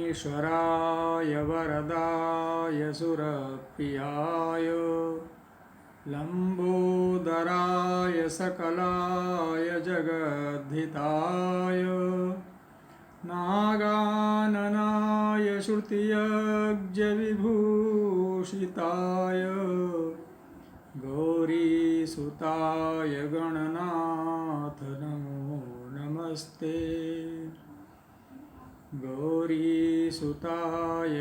विघ्नेश्वराय वरदाय सुरप्रियाय लंबोदराय सकलाय जगद्धिताय नागाननाय श्रुतियज्ञविभूषिताय गौरीसुताय गणनाथ नमो नमस्ते। गौरीसुताय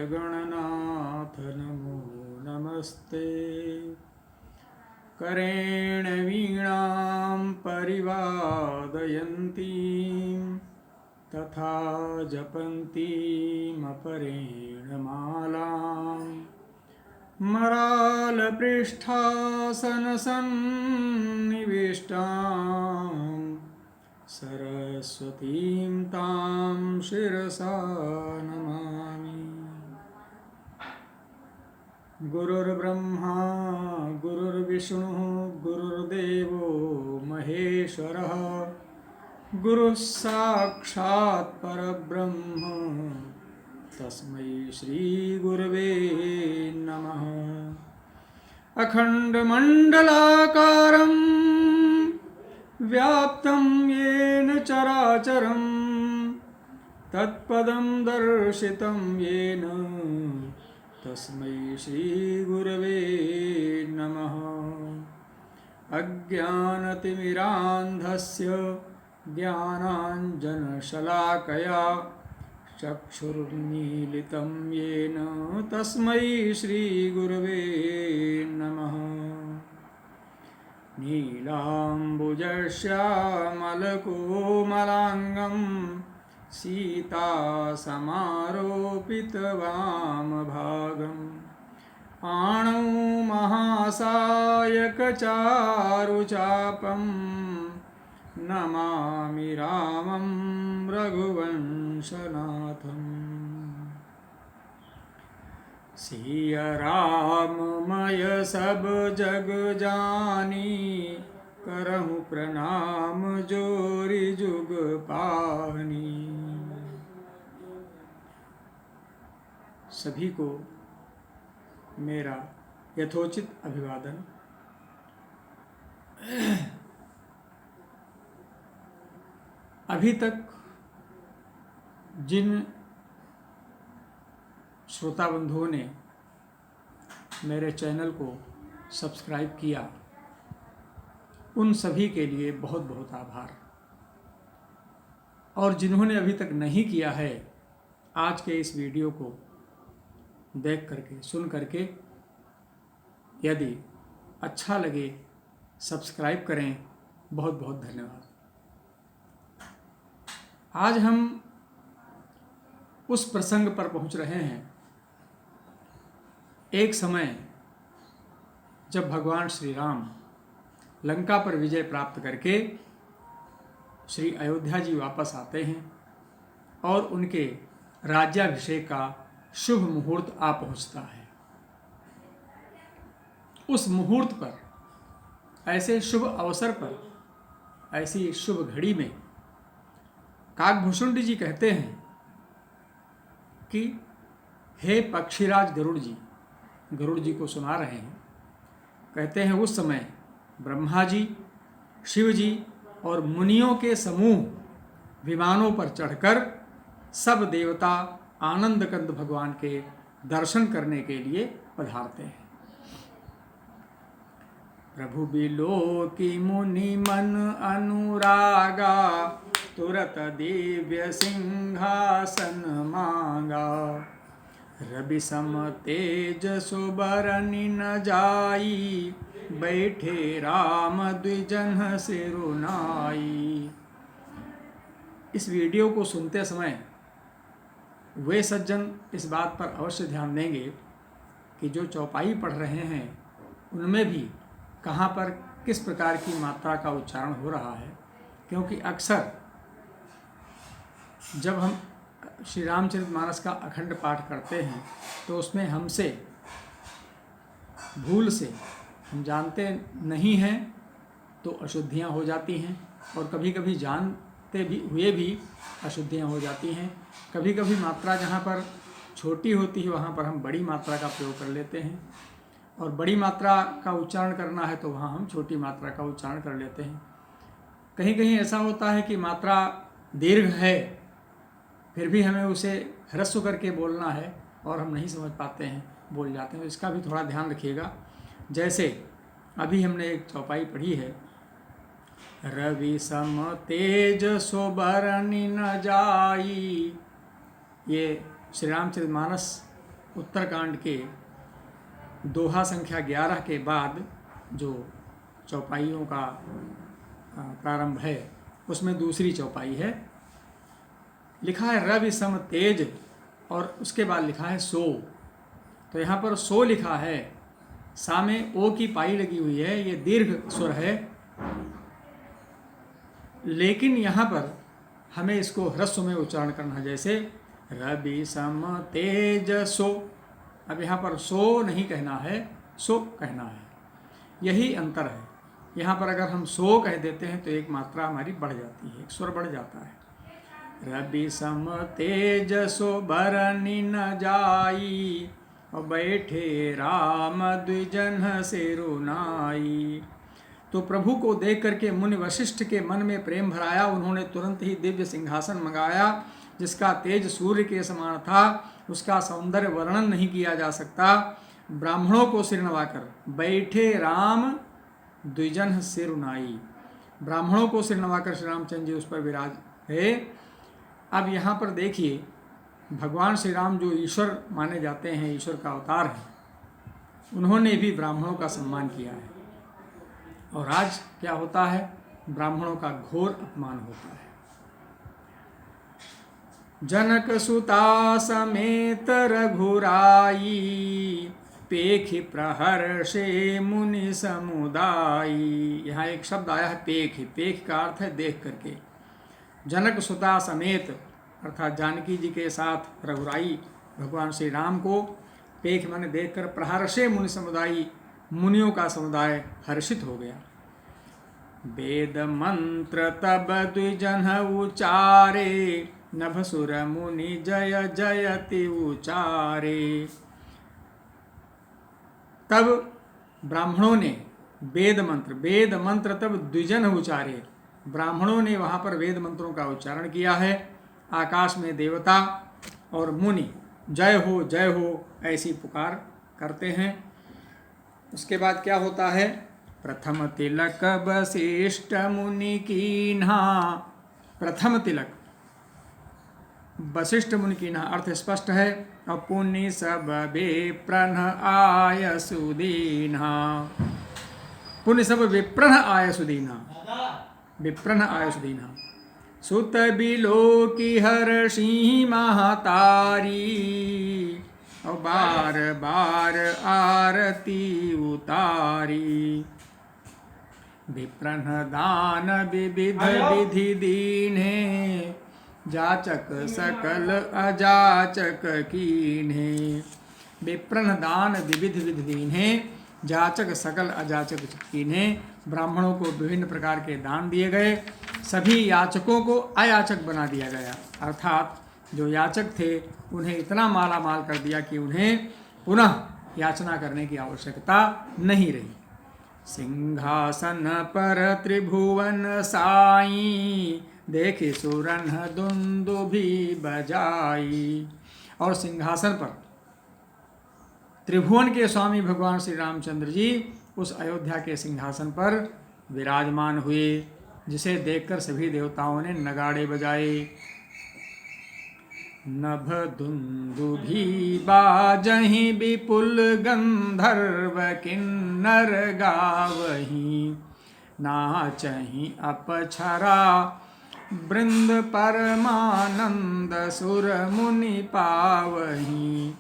गणनाथ नमो नमस्ते। करेण वीणां परिवादयन्तीं तथा जपन्तीमपरेण मालां मरालपृष्ठासनसन्निविष्टां सरस्वतीं तां शिरसा नमामि। गुरुर्ब्रह्मा गुरुर्विष्णुः गुरुर्देवो महेश्वरः गुरुः साक्षात् परब्रह्म तस्मै श्रीगुरवे नमः। अखण्डमण्डलाकारं व्याप्तं येन चराचरं तत्पदं दर्शितं येन तस्मै श्रीगुरवे नमः। अज्ञानतिमिरान्धस्य ज्ञानाञ्जनशलाकया चक्षुर्मीलितं येन तस्मै श्रीगुरवे नमः। नीलाम्बुजश्यामलकोमलाङ्गं सीतासमारोपितवामभागं आणौ महासायकचारुचापं नमामि रामं रघुवंशनाथम्। सिया राममय सब जग जानी करहु प्रणाम जोरी जुग पानी। सभी को मेरा यथोचित अभिवादन। अभी तक जिन श्रोता बंधुओं ने मेरे चैनल को सब्सक्राइब किया उन सभी के लिए बहुत बहुत आभार, और जिन्होंने अभी तक नहीं किया है आज के इस वीडियो को देख करके सुन करके यदि अच्छा लगे सब्सक्राइब करें। बहुत बहुत धन्यवाद। आज हम उस प्रसंग पर पहुंच रहे हैं। एक समय जब भगवान श्री राम लंका पर विजय प्राप्त करके श्री अयोध्या जी वापस आते हैं और उनके राज्याभिषेक का शुभ मुहूर्त आ पहुंचता है। उस मुहूर्त पर, ऐसे शुभ अवसर पर, ऐसी शुभ घड़ी में काकभूषुंड जी कहते हैं कि हे पक्षीराज गरुड़ जी, गरुड़ जी को सुना रहे हैं, कहते हैं उस समय ब्रह्मा जी, शिव जी और मुनियों के समूह विमानों पर चढ़कर सब देवता आनंद कंद भगवान के दर्शन करने के लिए पधारते हैं। प्रभु बिलोकी मुनि मन अनुरागा तुरत दिव्य सिंहासन मांगा। रवि सम तेज सुबरनि न जाई बैठे राम द्विजन सिरुनाई। इस वीडियो को सुनते समय वे सज्जन इस बात पर अवश्य ध्यान देंगे कि जो चौपाई पढ़ रहे हैं उनमें भी कहाँ पर किस प्रकार की मात्रा का उच्चारण हो रहा है, क्योंकि अक्सर जब हम श्री रामचरितमानस का अखंड पाठ करते हैं तो उसमें हमसे भूल से हम जानते नहीं हैं तो अशुद्धियाँ हो जाती हैं, और कभी कभी जानते भी हुए भी अशुद्धियाँ हो जाती हैं। कभी कभी मात्रा जहाँ पर छोटी होती है वहाँ पर हम बड़ी मात्रा का प्रयोग कर लेते हैं, और बड़ी मात्रा का उच्चारण करना है तो वहाँ हम छोटी मात्रा का उच्चारण कर लेते हैं। कहीं कहीं ऐसा होता है कि मात्रा दीर्घ है फिर भी हमें उसे ह्रस्व करके बोलना है और हम नहीं समझ पाते हैं, बोल जाते हैं। तो इसका भी थोड़ा ध्यान रखिएगा। जैसे अभी हमने एक चौपाई पढ़ी है, रवि सम तेज सोबरनि न जाई। ये श्री रामचरितमानस उत्तरकांड के दोहा संख्या 11 के बाद जो चौपाइयों का प्रारंभ है उसमें दूसरी चौपाई है। लिखा है रवि सम तेज और उसके बाद लिखा है सो। तो यहाँ पर सो लिखा है, सा में ओ की पाई लगी हुई है, ये दीर्घ स्वर है, लेकिन यहाँ पर हमें इसको ह्रस्व में उच्चारण करना है। जैसे रवि सम तेज सो, अब यहाँ पर सो नहीं कहना है, सो कहना है। यही अंतर है। यहाँ पर अगर हम सो कह देते हैं तो एक मात्रा हमारी बढ़ जाती है, एक स्वर बढ़ जाता है। रवि सम तेज सो बरनि न जाई, और बैठे राम द्विजन सिरुनाई। तो प्रभु को देख करके मुनि वशिष्ठ के मन में प्रेम भराया। उन्होंने तुरंत ही दिव्य सिंहासन मंगाया जिसका तेज सूर्य के समान था। उसका सौंदर्य वर्णन नहीं किया जा सकता। ब्राह्मणों को सिर नवाकर बैठे राम द्विजन सिरुनाई, ब्राह्मणों को सिर नवाकर श्री रामचंद्र जी उस पर विराज है। अब यहाँ पर देखिए, भगवान श्री राम जो ईश्वर माने जाते हैं, ईश्वर का अवतार है, उन्होंने भी ब्राह्मणों का सम्मान किया है। और आज क्या होता है, ब्राह्मणों का घोर अपमान होता है। जनक सुता समेत रघुराई, पेखि प्रहर्षे मुनि समुदाई। यहाँ एक शब्द आया है पेखि, पेख का अर्थ है देख करके। जनक सुता समेत अर्थात जानकी जी के साथ रघुराई भगवान श्री राम को, पेख माने देखकर, प्रहर्षे मुनि समुदाई, मुनियों का समुदाय हर्षित हो गया। वेद मंत्र तब द्विजन उचारे, नभसुर मुनि जय जयति उचारे। तब ब्राह्मणों ने वेद मंत्र तब द्विजन उचारे, ब्राह्मणों ने वहाँ पर वेद मंत्रों का उच्चारण किया है। आकाश में देवता और मुनि जय हो ऐसी पुकार करते हैं। उसके बाद क्या होता है, प्रथम तिलक वशिष्ठ मुनि कीन्हा। प्रथम तिलक वशिष्ठ मुनि कीन्हा, अर्थ स्पष्ट है। अपुनि सब विप्रन आय सुदीन्हा, पुण्य सब विप्रन आय सुदीन्हा, विप्रन आय सुदीन्हा। सुत बिलोकी हर्षि महतारी, और बार बार आरती उतारी। विप्रन दान विविध विधि दीन्हे, जाचक सकल अजाचक कीन्हे। विप्रन दान विविध विधि दीन्हे, जाचक सकल अजाचक कीन्हे। ब्राह्मणों को विभिन्न प्रकार के दान दिए गए, सभी याचकों को अयाचक बना दिया गया। अर्थात जो याचक थे उन्हें इतना माला माल कर दिया कि उन्हें पुनः याचना करने की आवश्यकता नहीं रही। सिंहासन पर त्रिभुवन साई, देखे सुरन दुंदुभि बजाई। और सिंहासन पर त्रिभुवन के स्वामी भगवान श्री रामचंद्र जी उस अयोध्या के सिंहासन पर विराजमान हुए, जिसे देखकर सभी देवताओं ने नगाड़े बजाए। नभ दुंदुभि बाजहि, विपुल गंधर्व किन्नर गावहि। नाचहि अपछरा वृंद परमानंद, सुर मुनि पावहि।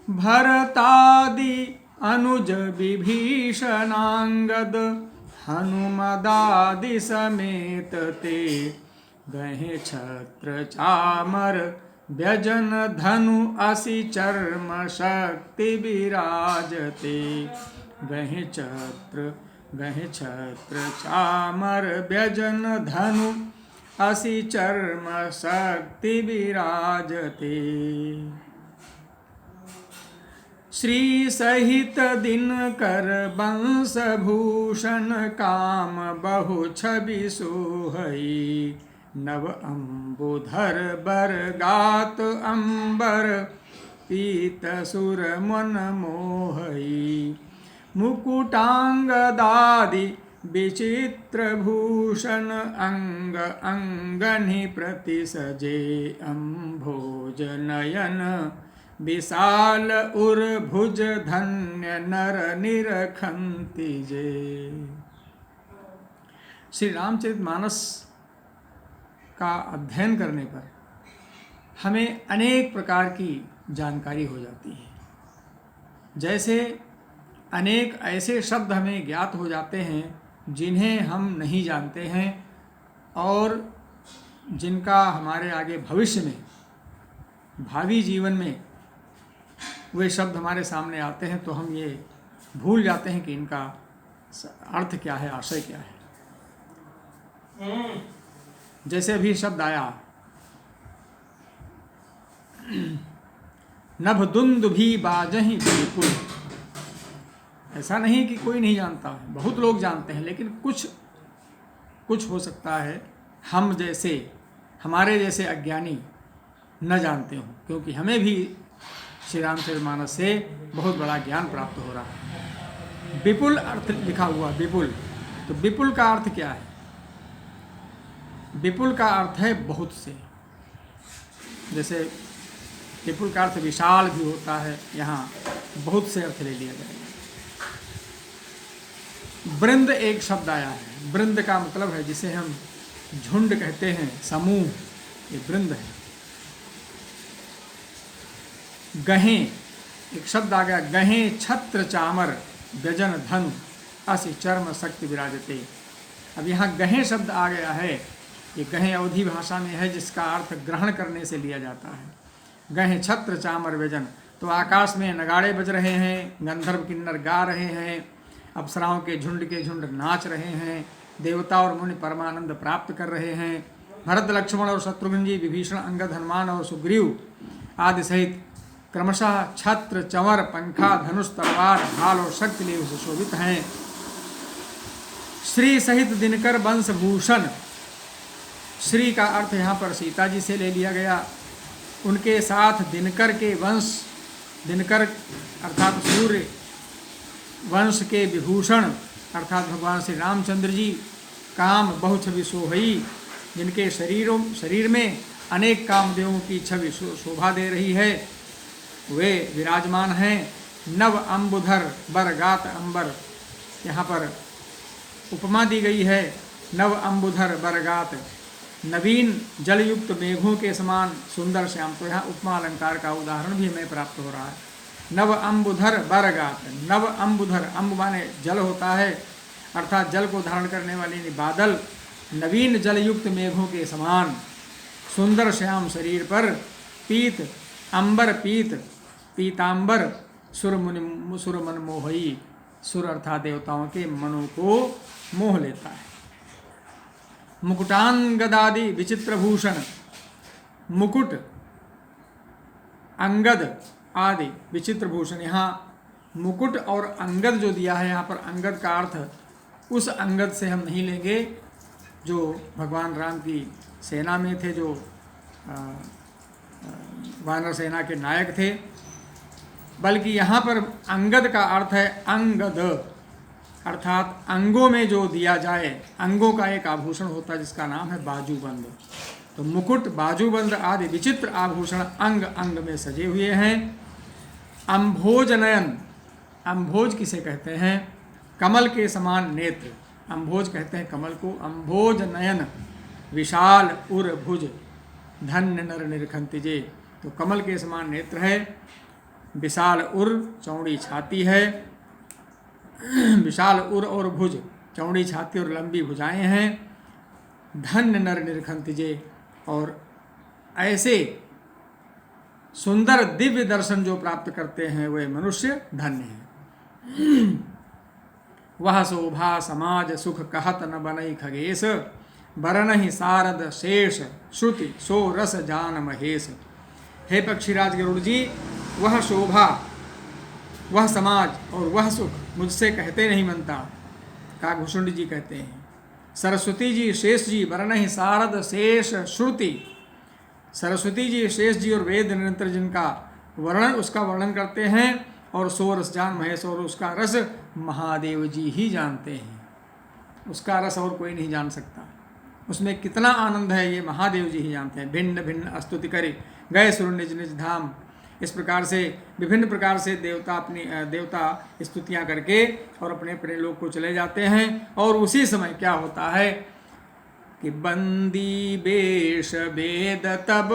भरतादि अनुज विभीषणांगद, हनुमदादि समेत ते। गहे छत्र चामर व्यजन, धनु असि चर्म शक्ति विराजते। गहे छत्र चामर व्यजन धनु असि चर्म शक्ति विराजते। श्री सहित दिनकर वंश भूषण काम बहु छवि सोहई। नव अम्बुधर बर गात अंबर पीत सुर मन मोहई। मुकुटांगदादि विचित्र भूषण अंग अंगनि प्रति सजे। अम्भोज नयन विशाल उर भुज धन्य नर निरखंति जे। श्री रामचरितमानस का अध्ययन करने पर हमें अनेक प्रकार की जानकारी हो जाती है। जैसे अनेक ऐसे शब्द हमें ज्ञात हो जाते हैं जिन्हें हम नहीं जानते हैं और जिनका हमारे आगे भविष्य में, भावी जीवन में वे शब्द हमारे सामने आते हैं तो हम ये भूल जाते हैं कि इनका अर्थ क्या है, आशय क्या है। जैसे अभी शब्द आया नभ दुंदुभि बाजहि विपुल। ऐसा नहीं कि कोई नहीं जानता है, बहुत लोग जानते हैं, लेकिन कुछ हो सकता है हम जैसे, हमारे जैसे अज्ञानी न जानते हों, क्योंकि हमें भी श्री रामचरितमानस से बहुत बड़ा ज्ञान प्राप्त हो रहा है। विपुल अर्थ लिखा हुआ, विपुल, तो विपुल का अर्थ क्या है? विपुल का अर्थ है बहुत से। जैसे विपुल का अर्थ विशाल भी होता है, यहाँ बहुत से अर्थ ले लिया जाएगा। वृंद एक शब्द आया है। वृंद का मतलब है जिसे हम झुंड कहते हैं, समूह, ये वृंद है। गहे एक शब्द आ गया, गहे छत्र चामर व्यजन धनु असि चर्म शक्ति विराजते। अब यहाँ गहे शब्द आ गया है, ये गहे अवधी भाषा में है जिसका अर्थ ग्रहण करने से लिया जाता है। गहे छत्र चामर व्यजन, तो आकाश में नगाड़े बज रहे हैं, गंधर्व किन्नर गा रहे हैं, अप्सराओं के झुंड नाच रहे हैं, देवता और मुनि परमानंद प्राप्त कर रहे हैं। भरत लक्ष्मण और शत्रुघ्न जी, विभीषण, अंगद, हनुमान और सुग्रीव आदि सहित क्रमशः छत्र, चंवर, पंखा, धनुष, तलवार, ढाल और शक्ति लिए सुशोभित हैं। श्री सहित दिनकर वंश भूषण, श्री का अर्थ यहाँ पर सीता जी से ले लिया गया। उनके साथ दिनकर के वंश, दिनकर अर्थात सूर्य वंश के विभूषण अर्थात भगवान श्री रामचंद्र जी, काम बहु छवि सोहई, जिनके शरीर में अनेक कामदेवों की छवि शोभा दे रही है, वे विराजमान हैं। नव अम्बुधर बरगात अंबर, यहाँ पर उपमा दी गई है। नव अम्बुधर बरगात, नवीन जलयुक्त मेघों के समान सुंदर श्याम। तो यहाँ उपमा अलंकार का उदाहरण भी हमें प्राप्त हो रहा है। नव अम्बुधर बरगात, नव अम्बुधर, अम्ब माने जल होता है, अर्थात जल को धारण करने वाले बादल, नवीन जलयुक्त मेघों के समान सुंदर श्याम शरीर पर पीत अंबर पीत पीतांबर सुर मन मोहई, सुर अर्थात देवताओं के मनों को मोह लेता है। मुकुटांगदादि विचित्र भूषण, मुकुट, अंगद आदि विचित्र भूषण। यहाँ मुकुट और अंगद जो दिया है, यहाँ पर अंगद का अर्थ उस अंगद से हम नहीं लेंगे जो भगवान राम की सेना में थे, जो वानर सेना के नायक थे, बल्कि यहाँ पर अंगद का अर्थ है अंगद, अर्थात अंगों में जो दिया जाए। अंगों का एक आभूषण होता है जिसका नाम है बाजूबंद। तो मुकुट, बाजूबंद आदि विचित्र आभूषण अंग अंग में सजे हुए हैं। अम्भोज नयन, अम्भोज किसे कहते हैं? कमल के समान नेत्र, अम्भोज कहते हैं कमल को। अम्भोज नयन विशाल उर भुज धन्य नर निरखंति जे, तो कमल के समान नेत्र है, विशाल उर चौड़ी छाती है, विशाल उर और भुज, चौड़ी छाती और लंबी भुजाएं हैं। धन्य नर निरखंति जे, और ऐसे सुंदर दिव्य दर्शन जो प्राप्त करते हैं वे मनुष्य धन्य हैं। वह शोभा समाज सुख कहत न बनई खगेश, बरनहि सारद शेष श्रुति सो रस जान महेश। हे पक्षीराज गरुड़ जी, वह शोभा, वह समाज और वह सुख मुझसे कहते नहीं बनता। काकभूषुंड जी कहते हैं, सरस्वती जी शेष जी वर्ण सारद शेष श्रुति, सरस्वती जी शेष जी और वेद निरंतर जिनका वर्णन, उसका वर्णन करते हैं, और सो रस जान महेश, और उसका रस महादेव जी ही जानते हैं। उसका रस और कोई नहीं जान सकता। उसमें कितना आनंद है ये महादेव जी ही जानते हैं। भिन्न भिन्न स्तुति करे गए सुर निज निज धाम। इस प्रकार से विभिन्न प्रकार से देवता स्तुतियाँ करके और अपने अपने लोग को चले जाते हैं। और उसी समय क्या होता है कि बंदी बेश वेद तब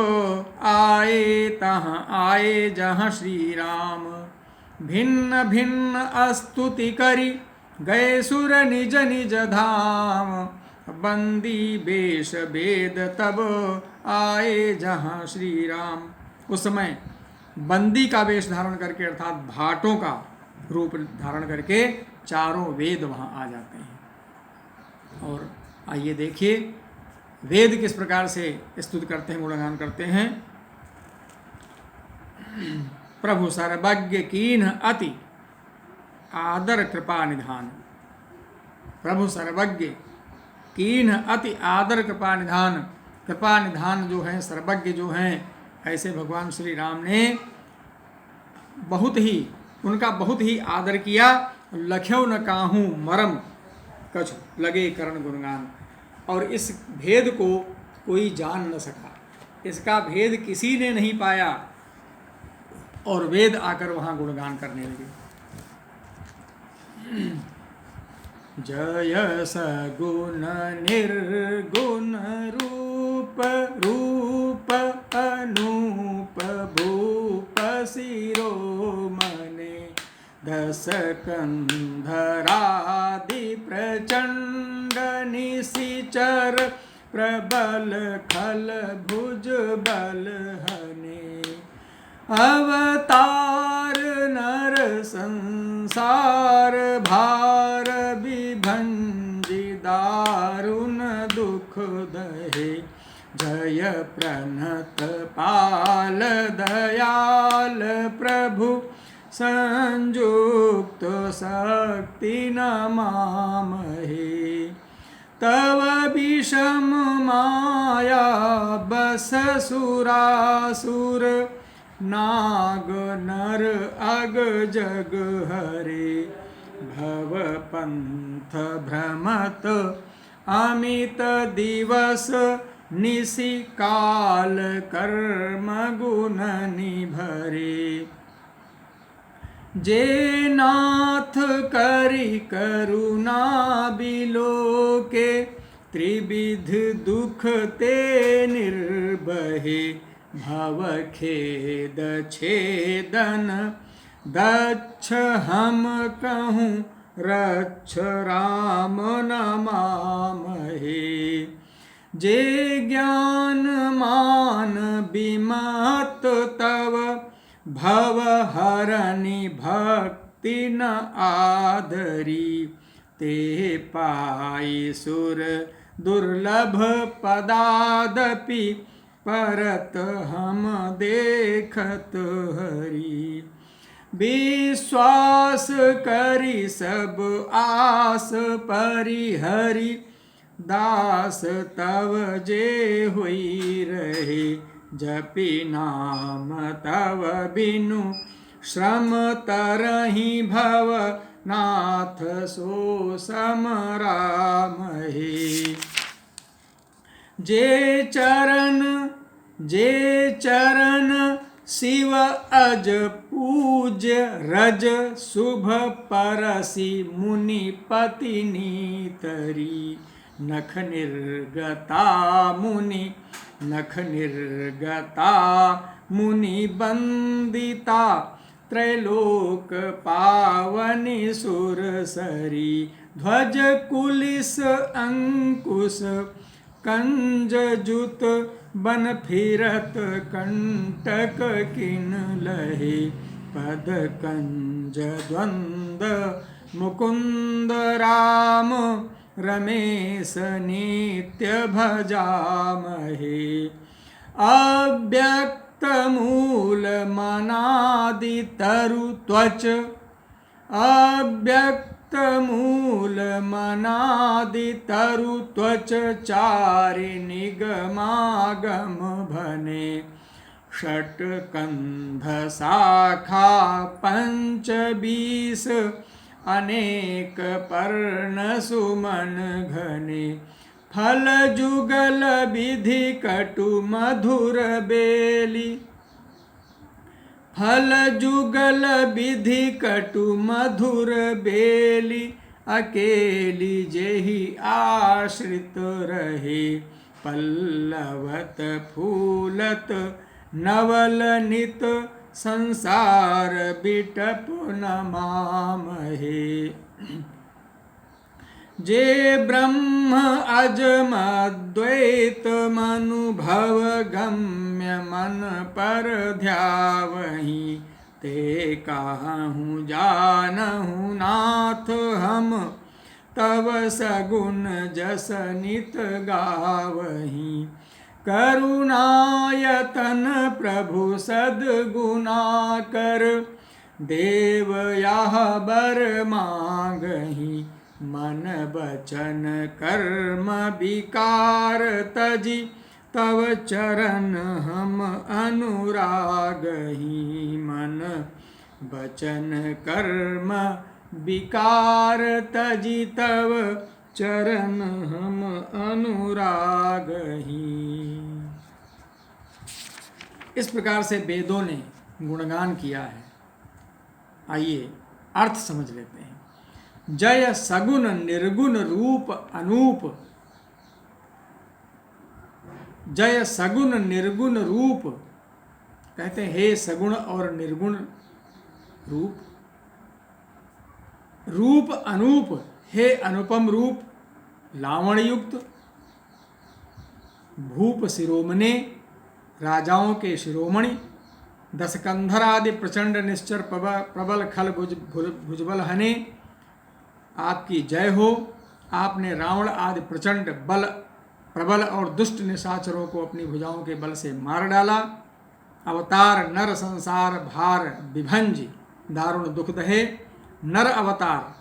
आए तहाँ आए जहाँ श्री राम, भिन्न भिन्न स्तुति करी गए सुर निज निज धाम। बंदी बेश वेद तब आए जहाँ श्री राम। उस समय बंदी का वेश धारण करके, अर्थात भाटों का रूप धारण करके चारों वेद वहाँ आ जाते हैं। और आइए देखिए वेद किस प्रकार से स्तुति करते हैं, गुणगान करते हैं। प्रभु सर्वज्ञ कीन्ह अति आदर कृपा निधान। प्रभु सर्वज्ञ कीन्ह अति आदर कृपा निधान। कृपा निधान जो है, सर्वज्ञ जो हैं, ऐसे भगवान श्री राम ने उनका बहुत ही आदर किया। लख्यो न काहू मरम कछु लगे करण गुणगान। और इस भेद को कोई जान न सका, इसका भेद किसी ने नहीं पाया, और वेद आकर वहाँ गुणगान करने लगे। जय सगुण निर्गुण रूप रूप अनूप भूप शिरोमणे, दस कंधरादि प्रचंड निशिचर प्रबल खल भुज बल हने। अवतार नर संसार भार विभंजि दारुण दुख दहे। जय प्रणत पाल दयाल प्रभु संयुक्त शक्ति नमामहे। तव विषम माया बस सुरासुर, नाग नर अग जग हरे। भव पंथ भ्रमत अमित दिवस, निशि काल कर्म गुण निभरे। जे नाथ करि करुणा बिलोके, त्रिविध दुख ते निर्बहे। भव खेद छेदन दक्ष हम कहूँ, रक्ष राम नमामहे। जे ज्ञान मान बिमत तव, भव हरनि भक्ति न आदरी। ते पाई सुर दुर्लभ पदादपि, परत हम देखत हरि। विश्वास करि सब आस परिहरि, दास तव जे हुई रहे। जपि नाम तव बिनु श्रम तरहि, भव नाथ सो सम रामहे। जे चरण शिव अज पूज्य रज, शुभ परसि मुनि पति नीतरी। नख निर्गता मुनि बंदिता, त्रैलोक पावनि सुरसरी। ध्वज कुलिस अंकुश कंज जुत, बन फिरत कंटक किन लहे। पद कंज द्वंद मुकुंद राम रमेश नित्य भजामहे। अव्यक्त मूल मनादि तरु त्वच, अव्यक्त मूल मनादि तरु त्वच चारि निगमागम भने। षट्कंध शाखा पंच बीस अनेक पर्ण सुमन घने। फल जुगल विधि कटु मधुर बेली, फल जुगल विधि कटु मधुर बेली। अकेली जेहि आश्रित रहे, पल्लवत फूलत नवल नित संसार बिटप नमामहे। जे ब्रह्म अजम अद्वैत मनुभव गम्य मन पर ध्यावहि। ते काहू जानहु नाथ हम, तव सगुण जस नित गावहि। करुणायतन प्रभु सद्गुना कर, देव यह बर मांगहि। मन बचन कर्म विकार तजी, तव चरण हम अनुरागहि। मन बचन कर्म विकार तजी, तव चरण हम अनुरागहि। इस प्रकार से वेदों ने गुणगान किया है। आइए अर्थ समझ लेते हैं। जय सगुण निर्गुण रूप अनूप, जय सगुण निर्गुण रूप, कहते हैं हे सगुण और निर्गुण रूप। रूप अनूप, हे अनुपम रूप, लावण्य युक्त। भूप शिरोमणे, राजाओं के शिरोमणि। दशकंधर आदि प्रचंड निश्चर प्रबल खल भुजबल हने, आपकी जय हो। आपने रावण आदि प्रचंड बल प्रबल और दुष्ट निशाचरों को अपनी भुजाओं के बल से मार डाला। अवतार नर संसार भार विभंज, दारुण दुख दहे। नर अवतार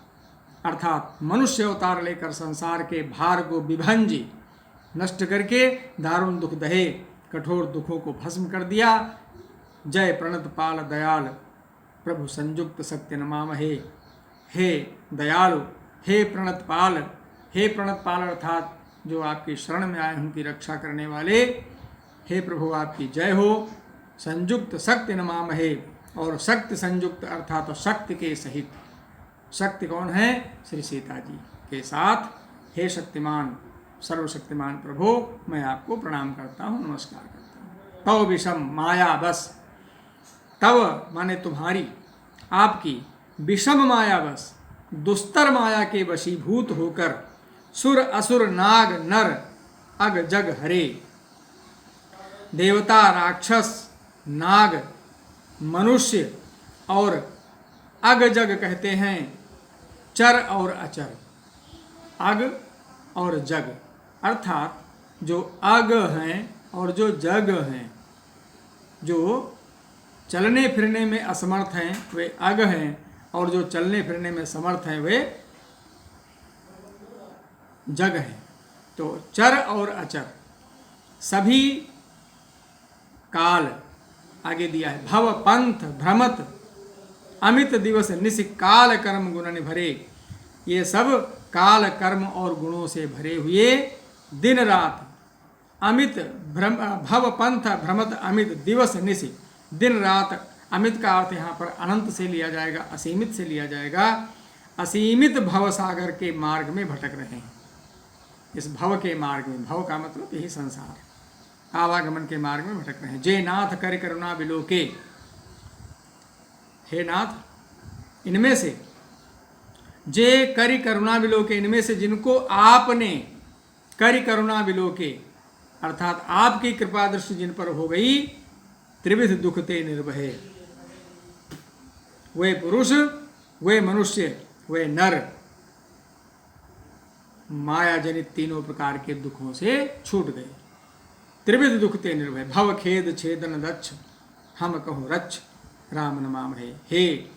अर्थात मनुष्य अवतार लेकर संसार के भार को विभंजी, नष्ट करके दारुण दुख दहे, कठोर दुखों को भस्म कर दिया। जय प्रणत पाल दयाल प्रभु संयुक्त सत्य नमामहे। हे दयालु, हे प्रणत पाल, हे प्रणत पाल अर्थात जो आपकी शरण में आए उनकी रक्षा करने वाले, हे प्रभु आपकी जय हो। संयुक्त शक्ति नमामहे, और शक्ति संयुक्त अर्थात तो शक्ति के सहित। शक्ति कौन है? श्री सीता जी के साथ। हे शक्तिमान सर्वशक्तिमान प्रभु, मैं आपको प्रणाम करता हूँ, नमस्कार करता हूँ। तव विषम माया बस, तव माने तुम्हारी, आपकी, विषम माया बस, दुस्तर माया के वशीभूत होकर सुर असुर नाग नर अग जग हरे। देवता राक्षस नाग मनुष्य और अग जग कहते हैं चर और अचर। अग और जग अर्थात जो अग हैं और जो जग हैं, जो चलने फिरने में असमर्थ हैं वे अग हैं, और जो चलने फिरने में समर्थ हैं वे जग हैं। तो चर और अचर सभी काल आगे दिया है। भव पंथ भ्रमत अमित दिवस निश काल कर्म गुणन भरे। ये सब काल कर्म और गुणों से भरे हुए दिन रात अमित भव पंथ भ्रमत अमित दिवस निश, दिन रात। अमित का अर्थ यहाँ पर अनंत से लिया जाएगा, असीमित से लिया जाएगा। असीमित भव सागर के मार्ग में भटक रहे हैं। इस भव के मार्ग में, भव का मतलब यही संसार, आवागमन के मार्ग में भटक रहे हैं। जे नाथ कर करुणा विलोके, हे नाथ इनमें से, जे करि करुणा विलोके, इनमें से जिनको आपने करि करुणा विलोके अर्थात आपकी कृपा दृष्टि जिन पर हो गई, त्रिविध दुख ते निर्भय। वे पुरुष, वे मनुष्य वे नर माया जनित तीनों प्रकार के दुखों से छूट गए। त्रिविध दुख ते निर्भय, भव खेद छेदन दक्ष, हम कहो रक्ष राम नमामहे। हे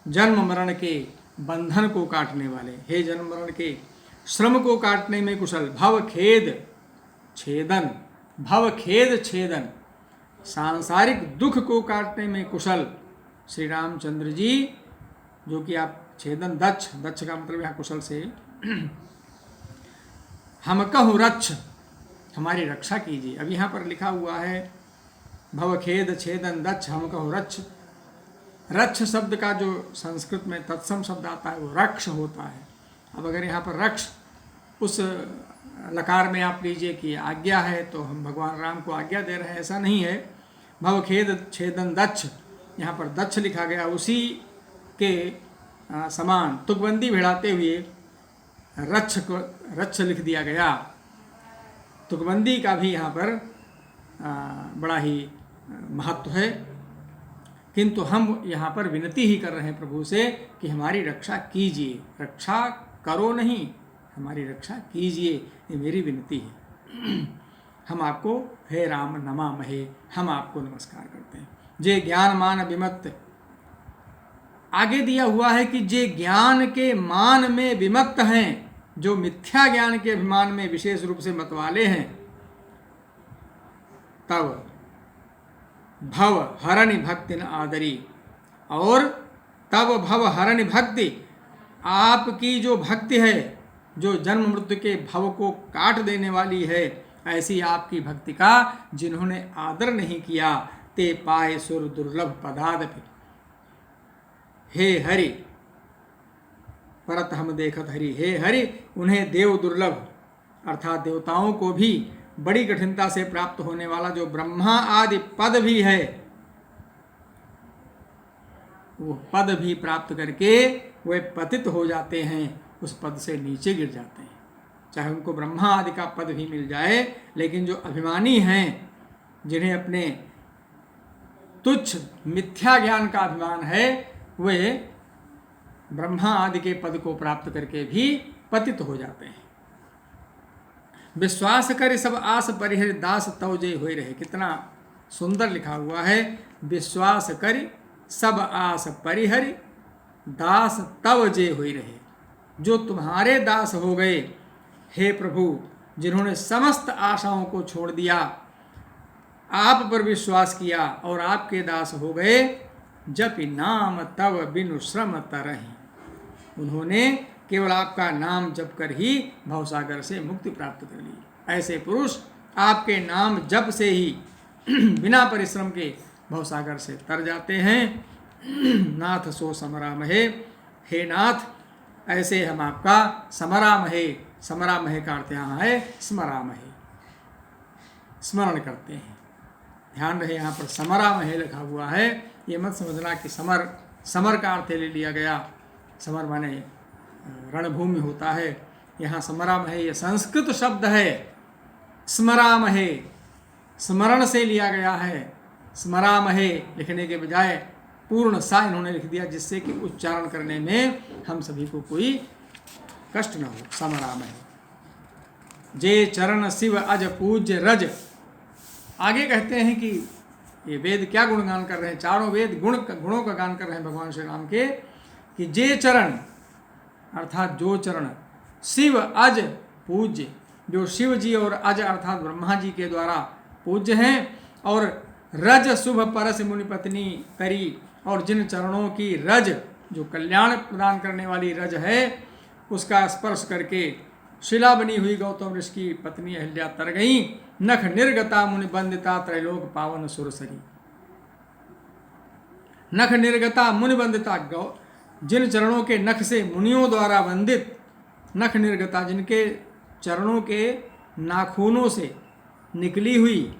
जन्म मरण के बंधन को काटने वाले, हे जन्म मरण के श्रम को काटने में कुशल, भव खेद छेदन, भव खेद छेदन, सांसारिक दुख को काटने में कुशल श्री रामचंद्र जी, जो कि आप छेदन दक्ष, दक्ष का मतलब यहाँ कुशल से हम कहूँ रक्ष, हमारी रक्षा कीजिए। अब यहाँ पर लिखा हुआ है भवखेद छेदन दक्ष हम कहूँ रक्ष। रक्ष शब्द का जो संस्कृत में तत्सम शब्द आता है वो रक्ष होता है। अब अगर यहाँ पर रक्ष उस लकार में आप लीजिए कि आज्ञा है, तो हम भगवान राम को आज्ञा दे रहे हैं, ऐसा नहीं है। भवखेद छेदन दक्ष, यहाँ पर दक्ष लिखा गया, उसी के समान तुकबंदी भिड़ाते हुए रक्ष को रक्ष लिख दिया गया। तुकबंदी का भी यहाँ पर बड़ा ही महत्व है, किंतु हम यहाँ पर विनती ही कर रहे हैं प्रभु से कि हमारी रक्षा कीजिए, रक्षा करो नहीं, हमारी रक्षा कीजिए, ये मेरी विनती है। हम आपको हे राम नमामहे, हम आपको नमस्कार करते हैं। जे ज्ञान मान विमत्त, आगे दिया हुआ है कि जे ज्ञान के मान में विमत्त हैं, जो मिथ्या ज्ञान के अभिमान में विशेष रूप से मतवाले हैं, तब भव हरणि भक्ति न आदरी, और तब भव हरणि भक्ति, आपकी जो भक्ति है, जो जन्म मृत्यु के भव को काट देने वाली है, ऐसी आपकी भक्ति का जिन्होंने आदर नहीं किया, ते पाए सुर दुर्लभ पदादपि। हे हरि परत हम देखत हरि, हे हरि उन्हें देव दुर्लभ अर्थात देवताओं को भी बड़ी कठिनता से प्राप्त होने वाला जो ब्रह्मा आदि पद भी है, वो पद भी प्राप्त करके वे पतित हो जाते हैं, उस पद से नीचे गिर जाते हैं। चाहे उनको ब्रह्मा आदि का पद भी मिल जाए, लेकिन जो अभिमानी हैं, जिन्हें अपने तुच्छ मिथ्या ज्ञान का अभिमान है, वे ब्रह्मा आदि के पद को प्राप्त करके भी पतित हो जाते हैं। विश्वास कर सब आस परिहर दास तव जय होय रहे, कितना सुंदर लिखा हुआ है। विश्वास कर सब आस परिहर दास तव जय होय रहे, जो तुम्हारे दास हो गए हे प्रभु, जिन्होंने समस्त आशाओं को छोड़ दिया, आप पर विश्वास किया और आपके दास हो गए, जपि नाम तव बिनु श्रम तरहि, उन्होंने केवल आपका नाम जप कर ही भवसागर से मुक्ति प्राप्त कर ली। ऐसे पुरुष आपके नाम जप से ही बिना परिश्रम के भवसागर से तर जाते हैं। नाथ सो समरामहे, हे नाथ ऐसे हम आपका समरामहे, समरामहे का अर्थ यहाँ है स्मरामहे, स्मरण करते हैं। ध्यान रहे यहाँ पर समरामहे लिखा हुआ है, ये मत समझना कि समर समर का अर्थ ले लिया गया, समर माने रणभूमि होता है। यहाँ समरामहे ये संस्कृत शब्द है, स्मरामहे स्मरण से लिया गया है। स्मरामहे लिखने के बजाय पूर्ण सा इन्होंने लिख दिया, जिससे कि उच्चारण करने में हम सभी को कोई कष्ट न हो। समरामहे जे चरण शिव अज पूज्य रज, आगे कहते हैं कि ये वेद क्या गुणगान कर रहे हैं, चारों वेद गुणों का गान कर रहे हैं भगवान श्री राम के, कि जे चरण अर्थात जो चरण, शिव अज पूज्य, जो शिव जी और अज अर्थात ब्रह्मा जी के द्वारा पूज्य हैं, और रज शुभ परस मुनि पत्नी करी, और जिन चरणों की रज जो कल्याण प्रदान करने वाली रज है उसका स्पर्श करके शिला बनी हुई गौतम ऋषि की पत्नी अहिल्या तर गई। नख निर्गता मुनि बंदिता त्रैलोक पावन सुरसरी, नख निर्गता मुनि बंदिता, जिन चरणों के नख से मुनियों द्वारा वंदित, नख निर्गता जिनके चरणों के नाखूनों से निकली हुई,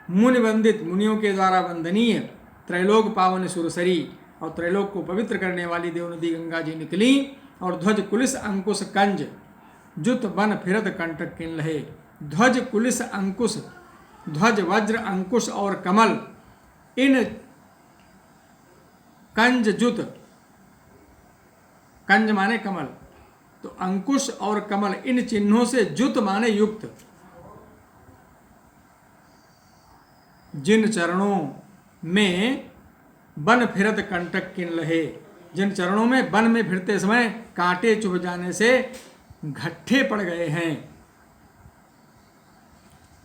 मुनि वंदित मुनियों के द्वारा वंदनीय, त्रैलोक पावन सुरसरी, और त्रैलोक को पवित्र करने वाली देवनदी गंगा जी निकली, और ध्वज कुलिस अंकुश कंज जुत बन फिरत कंटक किन लहे। ध्वज कुलिस अंकुश, ध्वज वज्र अंकुश और कमल, इन कंज जुत कंज माने कमल, तो अंकुश और कमल इन चिन्हों से जुत माने युक्त। जिन चरणों में बन फिरत कंटक किन लहे, जिन चरणों में वन में फिरते समय कांटे चुभ जाने से घट्ठे पड़ गए हैं।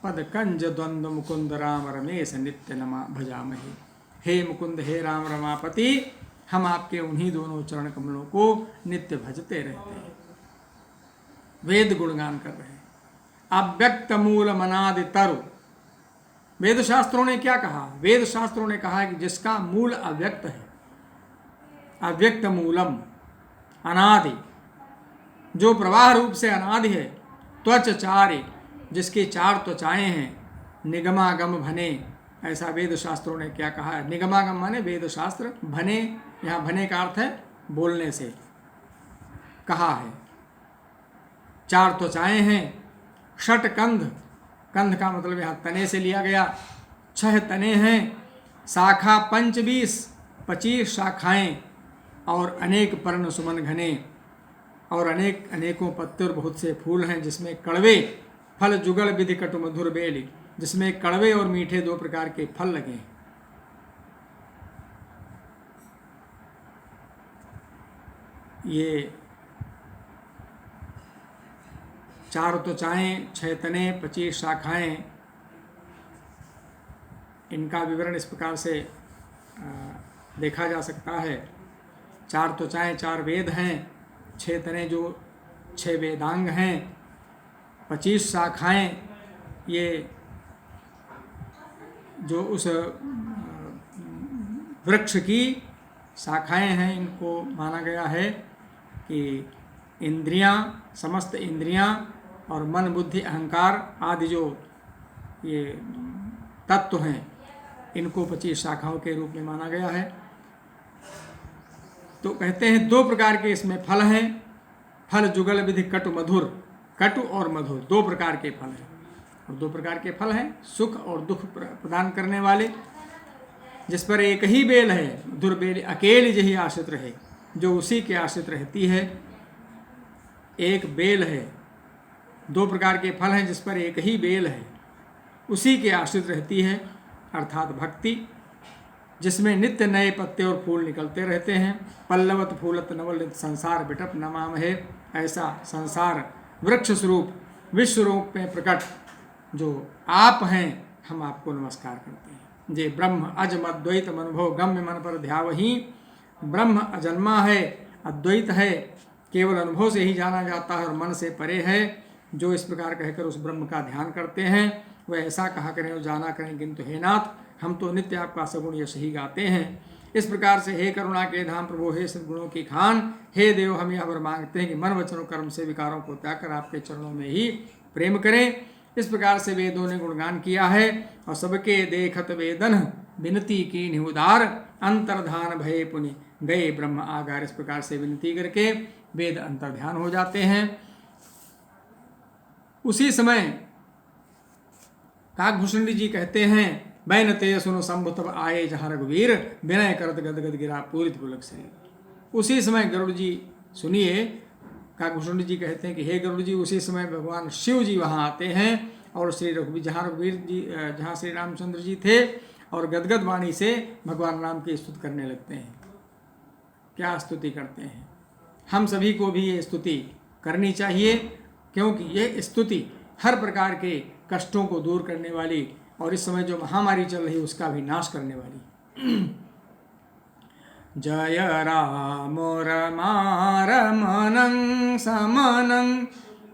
पद कंज द्वंद्व मुकुंद राम रमेश नित्य नमा भजामहे। हे मुकुंद, हे राम रमापति, हम आपके उन्हीं दोनों चरण कमलों को नित्य भजते रहते हैं। वेद गुणगान कर रहे हैं। अव्यक्त मूल मनादि तरु, वेद शास्त्रों ने क्या कहा? वेद शास्त्रों ने कहा कि जिसका मूल अव्यक्त है, अव्यक्त मूलम, अनादि, जो प्रवाह रूप से अनादि है, त्वच चारे, जिसकी चार त्वचाएं हैं, निगमागम भने, ऐसा वेद शास्त्रों ने क्या कहा है? निगमागम माने वेद शास्त्र, भने यहाँ भने का अर्थ है बोलने से कहा है। चार त्वचाएं हैं, षट कंध, कंध का मतलब यहाँ तने से लिया गया, 6 तने हैं, शाखा 25 शाखाएं, और अनेक पर्ण सुमन घने, और अनेकों पत्ते और बहुत से फूल हैं, जिसमें कड़वे फल जुगल विधि कटु मधुर बेली, जिसमें कड़वे और मीठे 2 प्रकार के फल लगे हैं। ये 4 त्वचाएं, 6 तने, 25 शाखाएं, इनका विवरण इस प्रकार से देखा जा सकता है। 4 त्वचाएं 4 वेद हैं, 6 तने जो 6 वेदांग हैं, 25 शाखाएं ये जो उस वृक्ष की शाखाएं हैं, इनको माना गया है कि इंद्रियां, समस्त इंद्रियां और मन बुद्धि अहंकार आदि जो ये तत्व हैं, इनको 25 शाखाओं के रूप में माना गया है। तो कहते हैं 2 प्रकार के इसमें फल हैं, फल जुगल विधि कटु मधुर, कटु और मधुर 2 प्रकार के फल हैं। और 2 प्रकार के फल हैं सुख और दुख प्रदान करने वाले। जिस पर एक ही बेल है, मधुर बेल अकेले यही आश्रित रहे, जो उसी के आश्रित रहती है। एक बेल है, 2 प्रकार के फल हैं जिस पर एक ही बेल है, उसी के आश्रित रहती है, अर्थात भक्ति, जिसमें नित्य नए पत्ते और फूल निकलते रहते हैं। पल्लवत फूलत नवल संसार बिटप नमामहे, ऐसा संसार वृक्ष स्वरूप विश्व रूप में प्रकट जो आप हैं, हम आपको नमस्कार करते हैं। जे ब्रह्म अज अद्वैत अनुभव गम्य मन पर ध्यावही, ब्रह्म अजन्मा है, अद्वैत है, केवल अनुभव से ही जाना जाता है और मन से परे है। जो इस प्रकार कहकर उस ब्रह्म का ध्यान करते हैं, वह ऐसा कहा करें और जाना करें, किंतु हे नाथ, हम तो नित्य आपका सगुण यश ही गाते हैं। इस प्रकार से हे करुणा के धाम प्रभु, हे सद्गुणों की खान, हे देव, हम यह वर मांगते हैं कि मन वचन और कर्म से विकारों को त्याग कर आपके चरणों में ही प्रेम करें। इस प्रकार से वेदों ने गुणगान किया है और सबके देखत वेदन विनती की निहुदार, अंतर्धान भय पुनि गए ब्रह्म आगार। इस प्रकार से विनती करके वेद अंतर्ध्यान हो जाते हैं। उसी समय काकभूषण जी कहते हैं, बैन ते सुनो शंभु तब आए जहाँ रघुवीर, विनय करत गदगद गिरा पूरित पुलक शरीर। उसी समय गरुड़ जी, सुनिए, काकभूषण जी कहते हैं कि हे गरुड़ जी, उसी समय भगवान शिव जी वहाँ आते हैं और श्री रघुवीर, जहाँ श्री रामचंद्र जी थे, और गदगद वाणी से भगवान राम की स्तुति करने लगते हैं। क्या स्तुति करते हैं? हम सभी को भी ये स्तुति करनी चाहिए, क्योंकि ये स्तुति हर प्रकार के कष्टों को दूर करने वाली और इस समय जो महामारी चल रही है उसका भी नाश करने वाली। जय राम रमारमणं समनं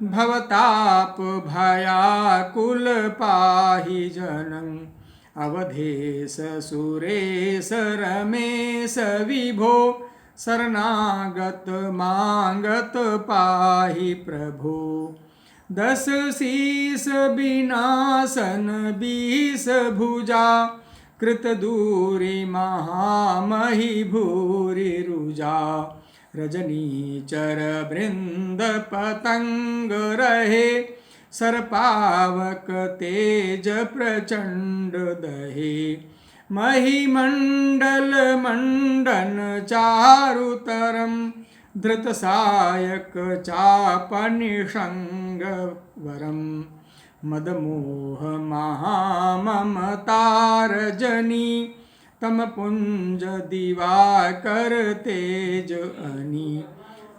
भवताप भयाकुल पाहि जनं, अवधेश सुरेश रमेश विभो, शरणागत मांगत पाहि प्रभो। 10 शीस विनाशन 20 भुजा, कृत दूरी महामहि भूरि रुजा। रजनीचर वृंद पतंग रहे, सर्पावक तेज प्रचंड दहे। महिमंडल मंडन चारुतरम, धृतसायक चापनिषंग वरम मदमोह महाममतारजनी तम पुंज दिवाकर तेज अनी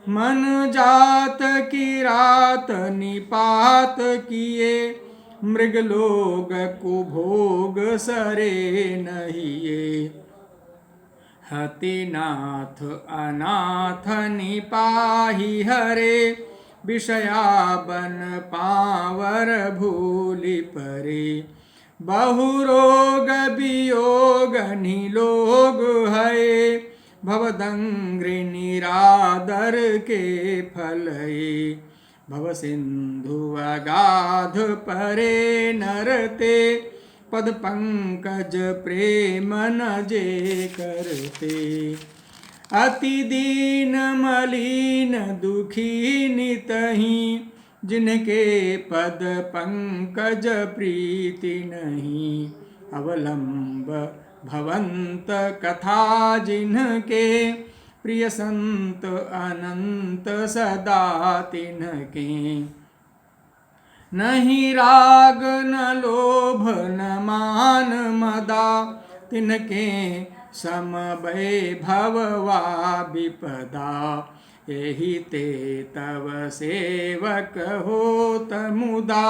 मन जात की रात निपात किए मृगलोग कुभोग सरे नहिए हतिनाथ अनाथ निपाहि हरे विषया बन पावर भूलि परे बहुरोग वियोग निलोग है भवदंग्रि निरादर के फलये भव सिंधु अगाध परे नरते पद पंकज प्रेम न जे करते अति दीन मलिन दुखी नितहि जिनके पद पंकज प्रीति नहीं अवलंब भवंत कथा जिनके प्रिय संत अनंत सदा तिनके नहीं राग न लोभ न मान मदा तिनके सम वैभववा विपदा यही ते तव सेवक होत मुदा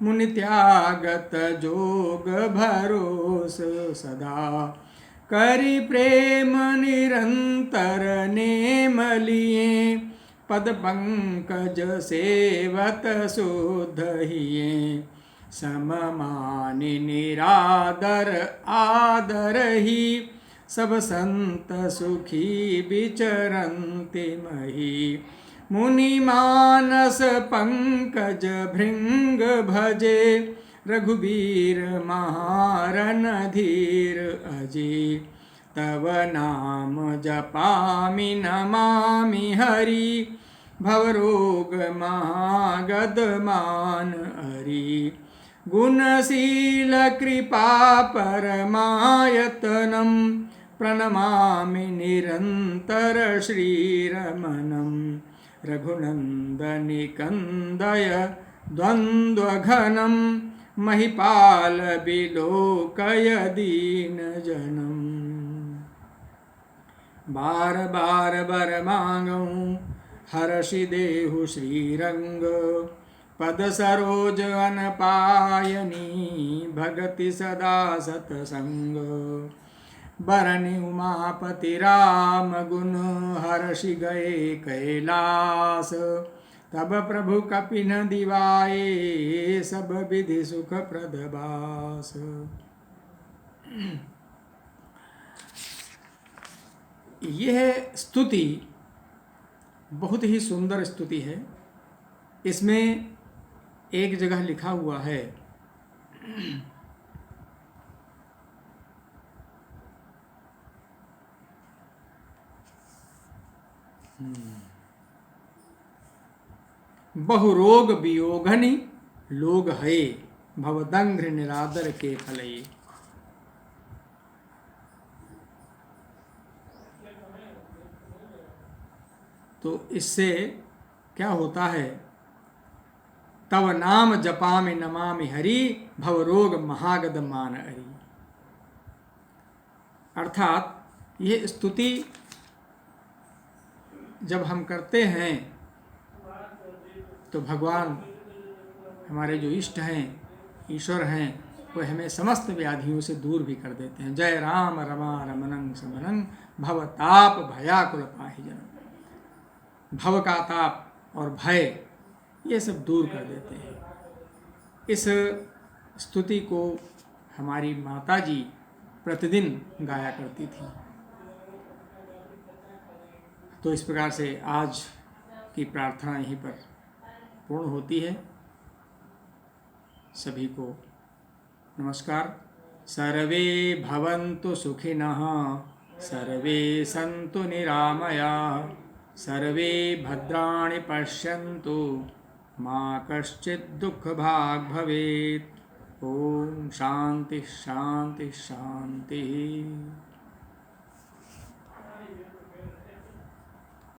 मुनि त्यागत जोग भरोस सदा करि प्रेम निरंतर नेम लिए पद पंकज सेवत शुद्ध हिये सममानि निरादर आदर ही सब संत सुखी विचरन्ति मही मुनि मानस पंकज भृंग भजे रघुबीर महारन धीर अजे तव नाम जपामि नमामि हरि भवरोग महागद मान हरि गुणशील कृपा परमायतनम प्रणमामि निरंतर श्रीरमणम रघुनंदनि कंदय द्वंद्वघनम महिपाल विलोकय दीन जनम बार बार बर मांगऊं हर्षि देहु श्रीरंग पद सरोज अन पायनी भगति सदा सतसंग बरनि उमापति राम गुण हर्षि गए कैलास तब प्रभु कपिन दिवाए सब विधि सुख प्रदबास। यह स्तुति बहुत ही सुंदर स्तुति है। इसमें एक जगह लिखा हुआ है बहुरोग वियोगनि लोग है भवदंघ्र निरादर के फलये। तो इससे क्या होता है, तव नाम जपामि नमामि हरि भवरोग महागद मान हरि। अर्थात ये स्तुति जब हम करते हैं तो भगवान हमारे जो इष्ट हैं, ईश्वर हैं, वो हमें समस्त व्याधियों से दूर भी कर देते हैं। जय राम रमा रमणं समनं भवताप भयाकुल पाहि जनम। भव का ताप और भय ये सब दूर कर देते हैं। इस स्तुति को हमारी माता जी प्रतिदिन गाया करती थी। तो इस प्रकार से आज की प्रार्थना यहीं पर पूर्ण होती है। सभी को नमस्कार। सर्वे भवन्तु सुखिनः, सर्वे सन्तु निरामयाः, सर्वे भद्राणि पश्यन्तु, मा कश्चित् दुःखभाग् भवेत्। ओम शांति शांति शांति।